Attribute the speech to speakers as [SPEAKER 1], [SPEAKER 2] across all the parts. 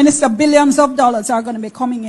[SPEAKER 1] Minister, billions of dollars are going to be coming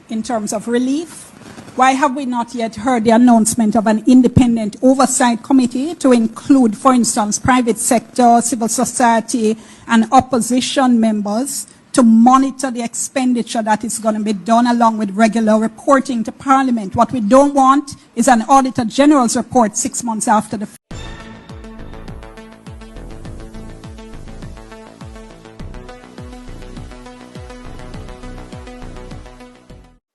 [SPEAKER 1] in terms of relief. Why have we not yet heard the announcement of an independent oversight committee to include, for instance, private sector, civil society, and opposition members to monitor the expenditure that is going to be done along with regular reporting to Parliament? What we don't want is an Auditor General's report 6 months after the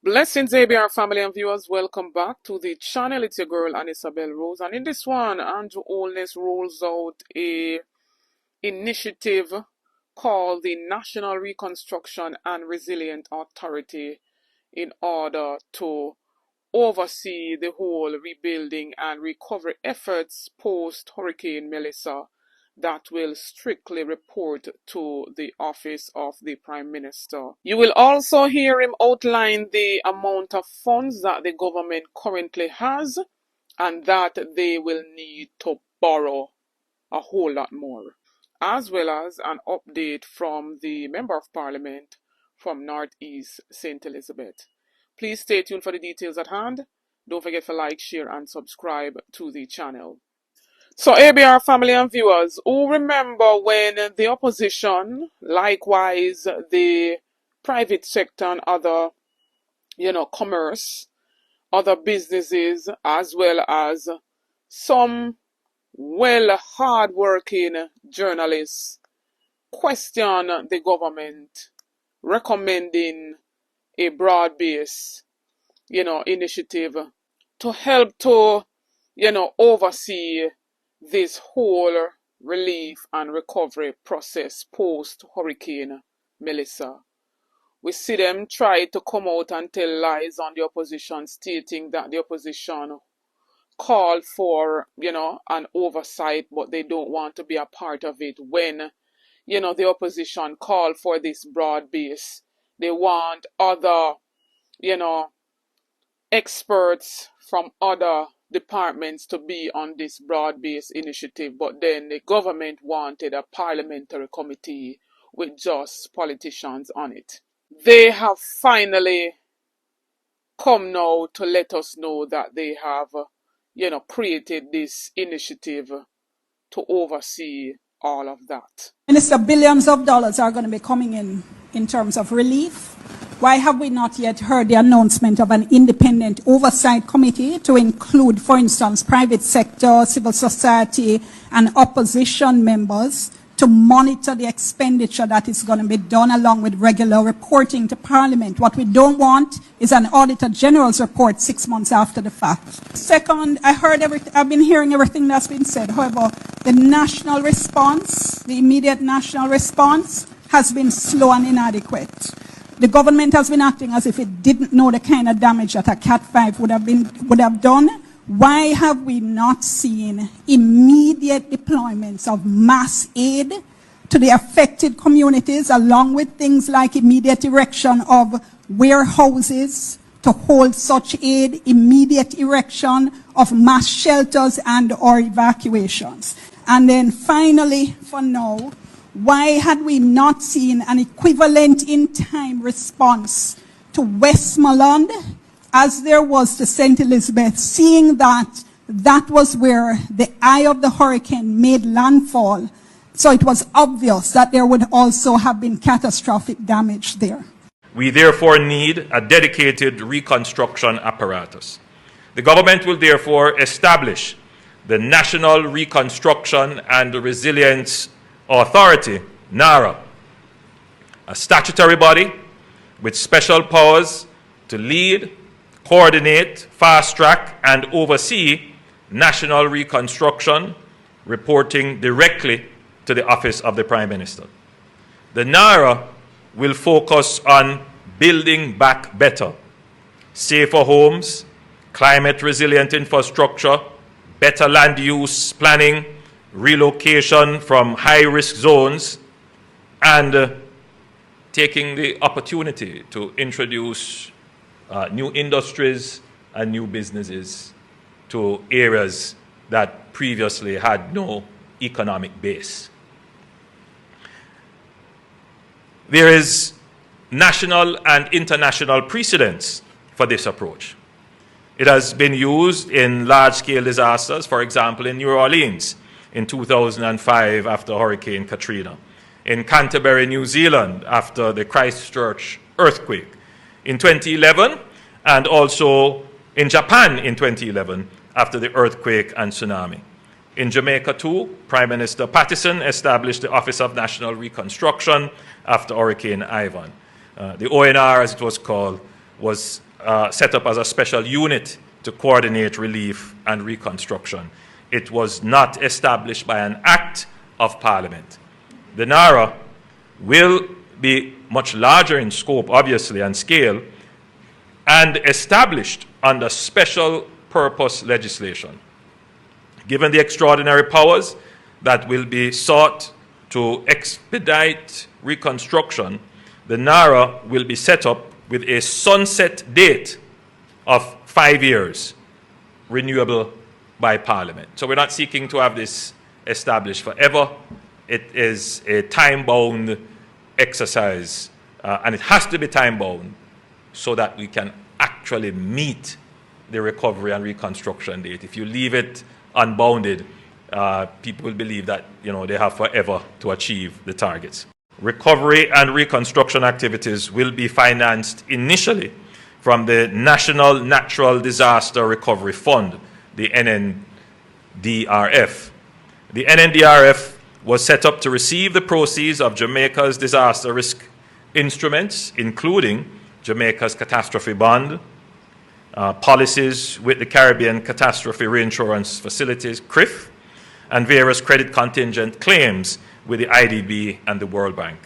[SPEAKER 2] Blessings, ABR family and viewers. Welcome back to the channel. It's your girl, Isabel Rose. And in this one, Anju rolls out a initiative called the National Reconstruction and Resilient Authority in order to oversee the whole rebuilding and recovery efforts post-Hurricane Melissa that will strictly report to the office of the Prime Minister. You will also hear him outline the amount of funds that the government currently has and that they will need to borrow a whole lot more, as well as an update from the Member of Parliament from Northeast St. Elizabeth. Please stay tuned for the details at hand. Don't forget to like, share, and subscribe to the channel. So, ABR family and viewers, who remember when the opposition, likewise the private sector and other, commerce, other businesses, as well as some hard-working journalists question the government, recommending a broad-based, initiative to help to, oversee this whole relief and recovery process post-Hurricane Melissa. We see them try to come out and tell lies on the opposition, stating that the opposition called for, an oversight, but they don't want to be a part of it. When, the opposition called for this broad base, they want other, experts from other departments to be on this broad-based initiative, but then the government wanted a parliamentary committee with just politicians on it. They have finally come now to let us know that they have, created this initiative to oversee all of that.
[SPEAKER 1] Minister, billions of dollars are going to be coming in terms of relief. Why have we not yet heard the announcement of an independent oversight committee to include, for instance, private sector, civil society, and opposition members to monitor the expenditure that is going to be done along with regular reporting to Parliament? What we don't want is an Auditor General's report 6 months after the fact. Second, I've been hearing everything that's been said. However, the national response, the immediate national response, has been slow and inadequate. The government has been acting as if it didn't know the kind of damage that a Cat 5 would have done. Why have we not seen immediate deployments of mass aid to the affected communities, along with things like immediate erection of warehouses to hold such aid, immediate erection of mass shelters and or evacuations? And then finally, for now, why had we not seen an equivalent in-time response to Westmoreland as there was to St. Elizabeth, seeing that that was where the eye of the hurricane made landfall? So it was obvious that there would also have been catastrophic damage there.
[SPEAKER 3] We therefore need a dedicated reconstruction apparatus. The government will therefore establish the National Reconstruction and Resilience Authority, NARA, a statutory body with special powers to lead, coordinate, fast-track, and oversee national reconstruction, reporting directly to the Office of the Prime Minister. The NARA will focus on building back better, safer homes, climate-resilient infrastructure, better land use planning, relocation from high-risk zones, and taking the opportunity to introduce new industries and new businesses to areas that previously had no economic base. There is national and international precedents for this approach. It has been used in large-scale disasters, for example, in New Orleans in 2005 after Hurricane Katrina, in Canterbury, New Zealand after the Christchurch earthquake, in 2011, and also in Japan in 2011 after the earthquake and tsunami. In Jamaica, too, Prime Minister Pattison established the Office of National Reconstruction after Hurricane Ivan. The ONR, as it was called, was set up as a special unit to coordinate relief and reconstruction. It was not established by an act of Parliament. The NARA will be much larger in scope, obviously, and scale, and established under special purpose legislation. Given the extraordinary powers that will be sought to expedite reconstruction, the NARA will be set up with a sunset date of 5 years, renewable by Parliament. So we're not seeking to have this established forever. It is a time-bound exercise, and it has to be time-bound so that we can actually meet the recovery and reconstruction date. If you leave it unbounded, people will believe that they have forever to achieve the targets. Recovery and reconstruction activities will be financed initially from the National Natural Disaster Recovery Fund, the NNDRF. The NNDRF was set up to receive the proceeds of Jamaica's disaster risk instruments, including Jamaica's catastrophe bond, policies with the Caribbean Catastrophe Reinsurance Facilities, CRIF, and various credit contingent claims with the IDB and the World Bank.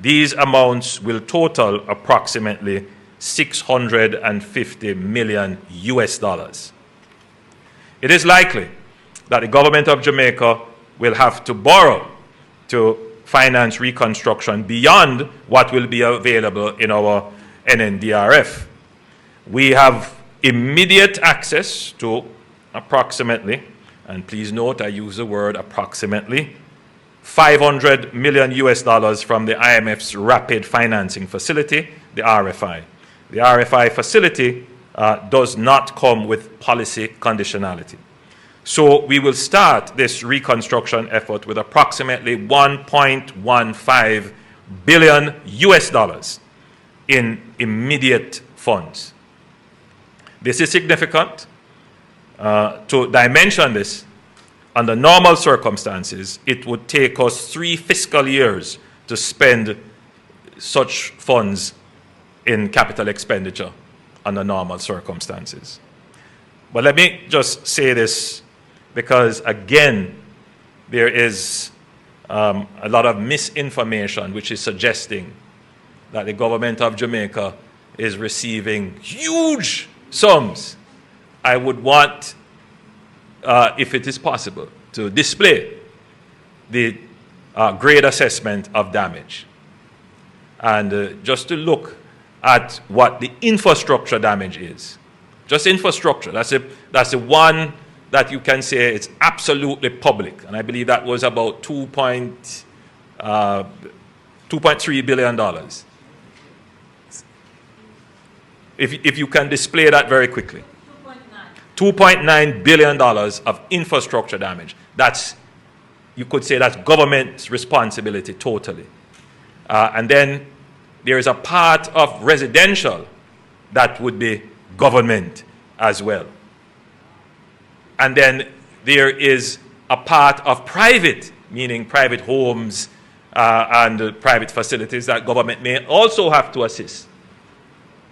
[SPEAKER 3] These amounts will total approximately $650 million US. It is likely that the government of Jamaica will have to borrow to finance reconstruction beyond what will be available in our NNDRF. We have immediate access to approximately, and please note I use the word approximately, $500 million US from the IMF's Rapid Financing Facility, the RFI. The RFI facility does not come with policy conditionality. So we will start this reconstruction effort with approximately $1.15 billion US in immediate funds. This is significant. To dimension this, under normal circumstances, it would take us 3 fiscal years to spend such funds in capital expenditure under normal circumstances. But let me just say this, because again, there is a lot of misinformation which is suggesting that the government of Jamaica is receiving huge sums. I would want, if it is possible, to display the grade assessment of damage, and just to look at what the infrastructure damage is. Just infrastructure. That's the one that you can say it's absolutely public, and I believe that was about $2.3 billion. If you can display that very quickly. $2.9 billion of infrastructure damage. That's, you could say that's government's responsibility totally. And then there is a part of residential that would be government as well. And then there is a part of private, meaning private homes and private facilities that government may also have to assist.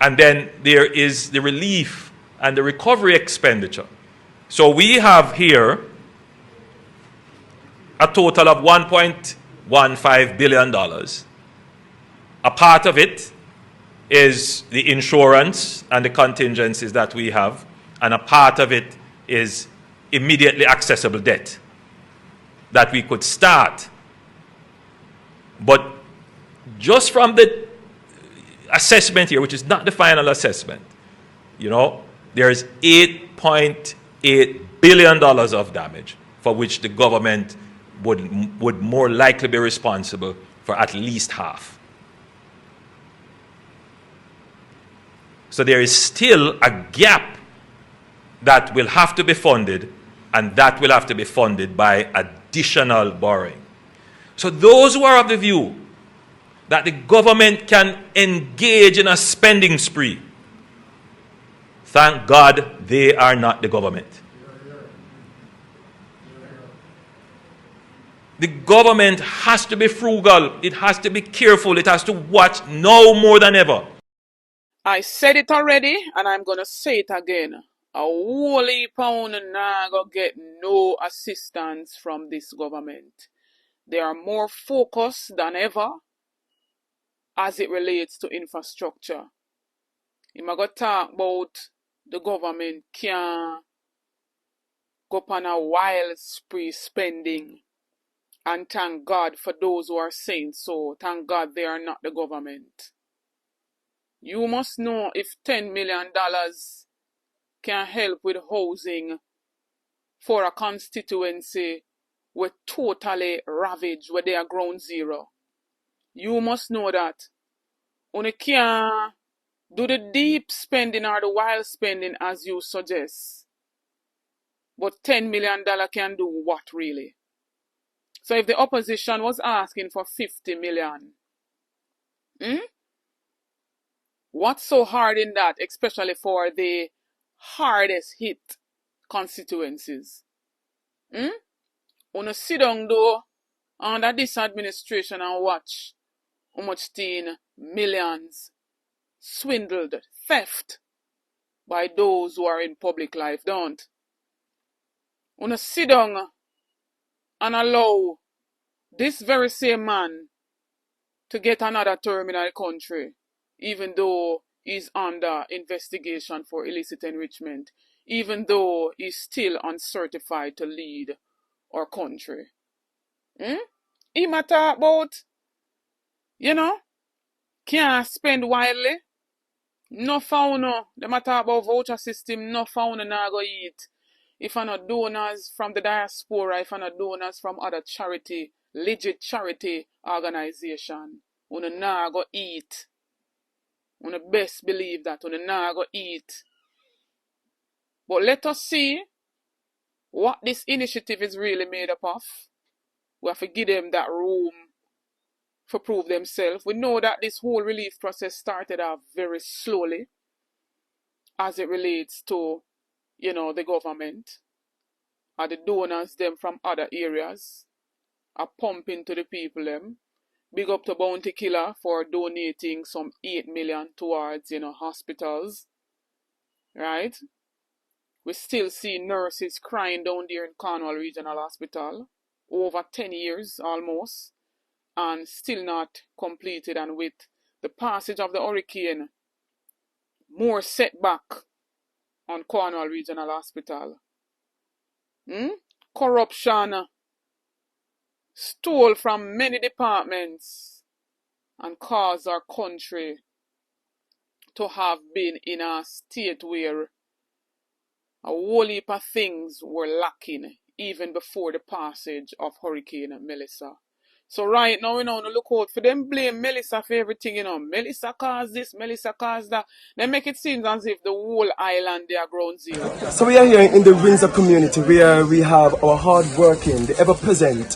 [SPEAKER 3] And then there is the relief and the recovery expenditure. So we have here a total of $1.15 billion. A part of it is the insurance and the contingencies that we have, and a part of it is immediately accessible debt that we could start. But just from the assessment here, which is not the final assessment, there is $8.8 billion of damage for which the government would more likely be responsible for at least half. So there is still a gap that will have to be funded, and that will have to be funded by additional borrowing. So those who are of the view that the government can engage in a spending spree, thank God they are not the government. The government has to be frugal. It has to be careful. It has to watch now more than ever.
[SPEAKER 2] I said it already, and I'm going to say it again. A whole heap pound now go get no assistance from this government. They are more focused than ever as it relates to infrastructure. I'm going to talk about the government can go on a wild spree spending. And thank God for those who are saying so. Thank God they are not the government. You must know if $10 million can help with housing for a constituency with totally ravaged, where they are ground zero. You must know that. You can't do the deep spending or the wild spending as you suggest. But $10 million can do what really? So if the opposition was asking for 50 million, what's so hard in that, especially for the hardest hit constituencies? Wanna sit down though under this administration and watch how much millions swindled, theft by those who are in public life, don't? Wanna sit down and allow this very same man to get another term in our country, even though he's under investigation for illicit enrichment, even though he's still uncertified to lead our country. He matter about, can't spend wildly. No found, they matter about voucher system, no found and I go eat. If I'm not donors from the diaspora, if I'm not donors from other charity, legit charity organization, una nah go eat. Una best believe that una nah go eat. But let us see what this initiative is really made up of. We have to give them that room to prove themselves. We know that this whole relief process started off very slowly as it relates to, the government or the donors them from other areas are pumping to the people them. Big up to Bounty Killer for donating some 8 million towards, hospitals. Right? We still see nurses crying down there in Cornwall Regional Hospital. Over 10 years almost. And still not completed. And with the passage of the hurricane, more setback on Cornwall Regional Hospital. Corruption stole from many departments and caused our country to have been in a state where a whole heap of things were lacking even before the passage of Hurricane Melissa. So right now, look out for them blame Melissa for everything, Melissa caused this, Melissa caused that. They make it seem as if the whole island, they are ground zero.
[SPEAKER 4] So we are here in the Windsor community where we have our hard-working, the ever-present,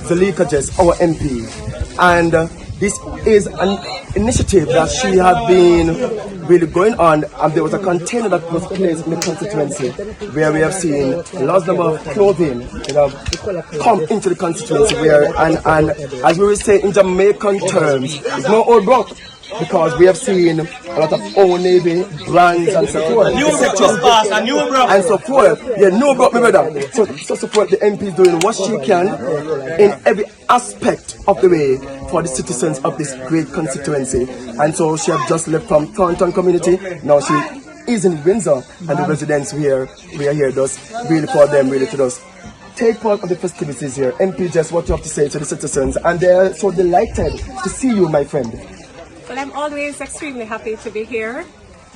[SPEAKER 4] Zalika Jess, our MP. And this is an initiative that she had been really going on, and there was a container that was placed in the constituency where we have seen a large number of clothing that have come into the constituency where, and as we will say in Jamaican terms, it's no old broke, because we have seen a lot of Old Navy brands and so forth. And so forth. Yeah, no broke, my brother. So support the MP is doing what she can in every aspect of the way for the citizens of this great constituency. And so she has just left from Thornton community. Now she is in Windsor, and the residents we are here just really for them really to just take part of the festivities here. MP, just what you have to say to the citizens, and they are so delighted to see you, my friend.
[SPEAKER 5] Well, I'm always extremely happy to be here.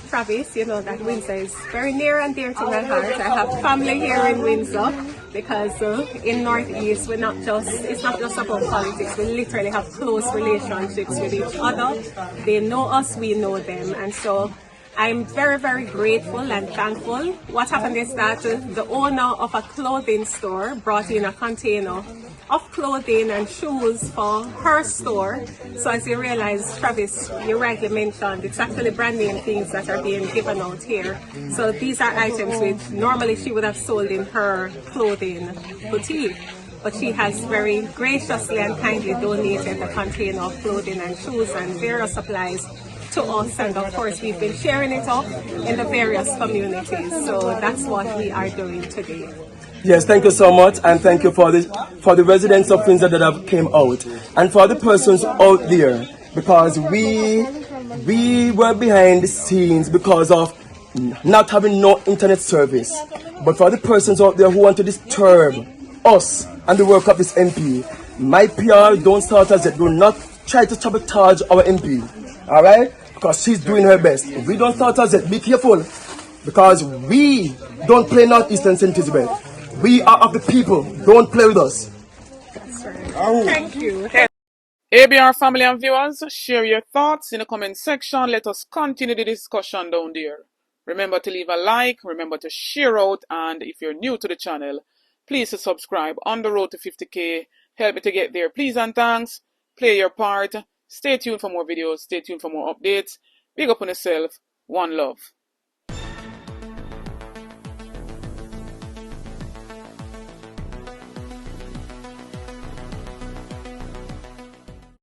[SPEAKER 5] Travis, you know that Windsor is very near and dear to my heart. I have family here in Windsor because in Northeast it's not just about politics. We literally have close relationships with each other. They know us, we know them, and so I'm very, very grateful and thankful. What happened is that the owner of a clothing store brought in a container of clothing and shoes for her store. So as you realize, Travis, you rightly mentioned, it's actually brand name things that are being given out here. So these are items which normally she would have sold in her clothing boutique. But she has very graciously and kindly donated the container of clothing and shoes and various supplies to us, and of course we've been sharing it up in the various communities. So that's what we are doing today.
[SPEAKER 4] Yes, thank you so much, and thank you for the residents of Windsor that have came out, and for the persons out there, because we were behind the scenes because of not having no internet service. But for the persons out there who want to disturb us and the work of this MP, my PR don't start as it. Do not try to sabotage our MP, all right? Because she's doing her best. We don't start as it. Be careful, because we don't play Northeastern St. Elizabeth. We are of the people. Don't play with us.
[SPEAKER 5] That's right. Thank you.
[SPEAKER 2] ABR family and viewers, share your thoughts in the comment section. Let us continue the discussion down there. Remember to leave a like, remember to share out, and if you're new to the channel, please subscribe. On the road to 50K, help me to get there. Please and thanks. Play your part. Stay tuned for more videos. Stay tuned for more updates. Big up on yourself. One love.